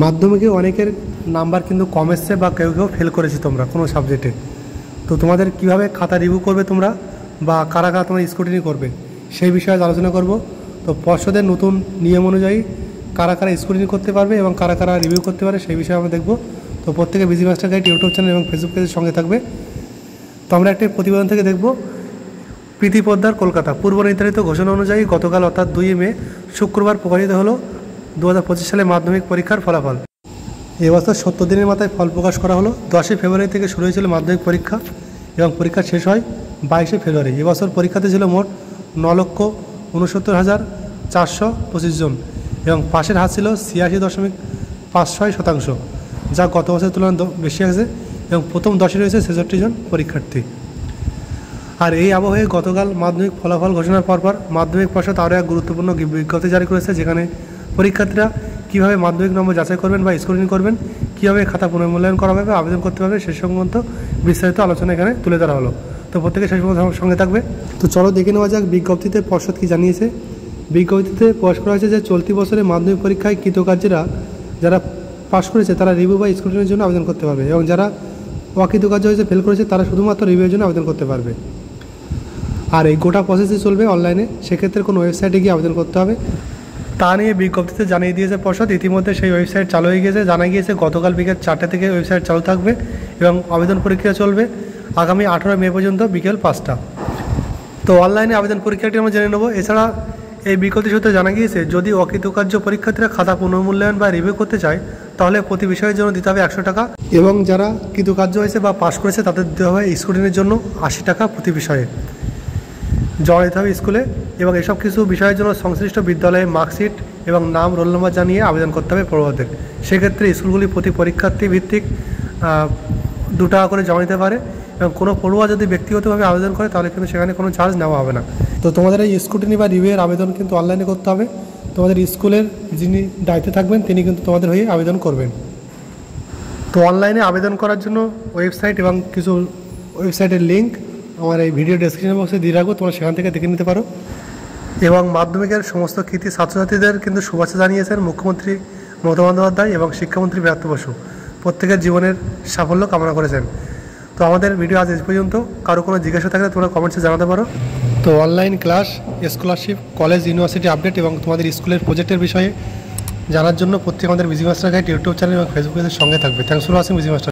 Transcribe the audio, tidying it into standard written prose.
মাধ্যমিকে অনেকের নাম্বার কিন্তু কম এসছে বা কেউ কেউ ফেল করেছে তোমরা কোনো সাবজেক্টে। তো তোমাদের কিভাবে খাতা রিভিউ করবে তোমরা বা কারা কারা তোমরা স্ক্রুটিনি করবে সেই বিষয়ে আলোচনা করব। তো পর্ষদের নতুন নিয়ম অনুযায়ী কারা কারা স্ক্রুটিনি করতে পারবে এবং কারা কারা রিভিউ করতে পারে সেই বিষয়ে আমরা দেখব। তো প্রত্যেকে busy master guide YouTube channel এবং ফেসবুক পেজের সঙ্গে থাকবে। তো আমরা একটি প্রতিবেদন থেকে দেখব প্রীতি পোদ্দার কলকাতা। পূর্ব নির্ধারিত ঘোষণা অনুযায়ী গতকাল অর্থাৎ 2 মে শুক্রবার প্রকাশিত হলো 2025 সালে মাধ্যমিক পরীক্ষার ফলাফল। এবছর 70 দিনের মাথায় ফল প্রকাশ করা হলো। 10 ফেব্রুয়ারি থেকে শুরু হয়েছিল মাধ্যমিক পরীক্ষা এবং পরীক্ষা শেষ হয় 22 ফেব্রুয়ারি। এবছর পরীক্ষাতে ছিল মোট 9,69,425 জন এবং পাশের হার ছিল 86.56%, যা গত বছরের তুলনায় বেশি আছে এবং প্রথম 10-এ রয়েছে 66 জন পরীক্ষার্থী। আর এই আবহে গতকাল মাধ্যমিক ফলাফল ঘোষণার পরপর মাধ্যমিক পর্ষদ আরও এক গুরুত্বপূর্ণ বিজ্ঞপ্তি জারি করেছে, যেখানে পরীক্ষার্থীরা কীভাবে মাধ্যমিক নম্বর যাচাই করবেন বা স্ক্রুটিনি করবেন, কীভাবে খাতা পুনর্মূল্যায়ন করা হবে, আবেদন করতে হবে সে সংক্রান্ত বিস্তারিত আলোচনা এখানে তুলে ধরা হলো। তো প্রত্যেকে সেই সঙ্গে থাকবে। তো চলো দেখে নেওয়া যাক বিজ্ঞপ্তিতে পর্ষদ কী জানিয়েছে। বিজ্ঞপ্তিতে প্রকাশ করা হয়েছে যে চলতি বছরে মাধ্যমিক পরীক্ষায় কৃতকার্যরা যারা পাশ করেছে তারা রিভিউ বা স্ক্রুটিনির জন্য আবেদন করতে পারবে এবং যারা অকৃতকার্য হয়েছে ফেল করেছে তারা শুধুমাত্র রিভিউয়ের জন্য আবেদন করতে পারবে। আর এই গোটা প্রসেসই চলবে অনলাইনে, সেক্ষেত্রে কোনো ওয়েবসাইটে গিয়ে আবেদন করতে হবে তা নিয়ে বিজ্ঞপ্তিতে জানিয়ে দিয়েছে পর্ষদ। ইতিমধ্যে সেই ওয়েবসাইট চালু হয়ে গিয়েছে। জানা গিয়েছে গতকাল বিকেল 4টা থেকে ওয়েবসাইট চালু থাকবে এবং আবেদন প্রক্রিয়া চলবে আগামী 18 মে পর্যন্ত বিকেল 5টা। তো অনলাইনে আবেদন প্রক্রিয়াটি আমরা জেনে নেব। এছাড়া এই বিজ্ঞপ্তি সূত্রে জানা গিয়েছে যদি অকৃতকার্য পরীক্ষার্থীরা খাতা পুনর্মূল্যায়ন বা রিভিউ করতে চায় তাহলে প্রতি বিষয়ের জন্য দিতে হবে 100 টাকা এবং যারা কৃতকার্য হয়েছে বা পাশ করেছে তাদের দিতে হবে স্ক্রুটিনির জন্য 80 টাকা প্রতি বিষয়ে জমা দিতে হবে স্কুলে। এবং এসব কিছু বিষয়ের জন্য সংশ্লিষ্ট বিদ্যালয়ে মার্কশিট এবং নাম রোল নম্বর জানিয়ে আবেদন করতে হবে পড়ুয়াদের। সেক্ষেত্রে স্কুলগুলি প্রতি পরীক্ষার্থী ভিত্তিক 2 টাকা করে জমা দিতে পারে এবং কোনো পড়ুয়া যদি ব্যক্তিগতভাবে আবেদন করে তাহলে কিন্তু সেখানে কোনো চার্জ নেওয়া হবে না। তো তোমাদের এই স্ক্রুটিনি বা রিভিউয়ের আবেদন কিন্তু অনলাইনে করতে হবে। তোমাদের স্কুলের যিনি দায়িত্বে থাকবেন তিনি কিন্তু তোমাদের হয়ে আবেদন করবেন। তো অনলাইনে আবেদন করার জন্য ওয়েবসাইট এবং কিছু ওয়েবসাইটের লিঙ্ক আমার এই ভিডিও ডেসক্রিপশন বক্সে দিয়ে রাখবো, তোমরা সেখান থেকে দেখে নিতে পারো। এবং মাধ্যমিকের সমস্ত কৃতি ছাত্রছাত্রীদের কিন্তু শুভেচ্ছা জানিয়েছেন মুখ্যমন্ত্রী মমতা বন্দ্যোপাধ্যায় এবং শিক্ষামন্ত্রী ব্রাত্য বসু। প্রত্যেকের জীবনের সাফল্য কামনা করেছেন। তো আমাদের ভিডিও আজ এই পর্যন্ত। কারো কোনো জিজ্ঞাসা থাকলে তোমরা কমেন্টসে জানাতে পারো। তো online class, scholarship, college, university update এবং তোমাদের স্কুলের প্রজেক্টের বিষয়ে জানার জন্য প্রত্যেক আমাদের busy master guide YouTube channel এবং ফেসবুক পেজের সঙ্গে থাকবে। Thanks for watching busy master.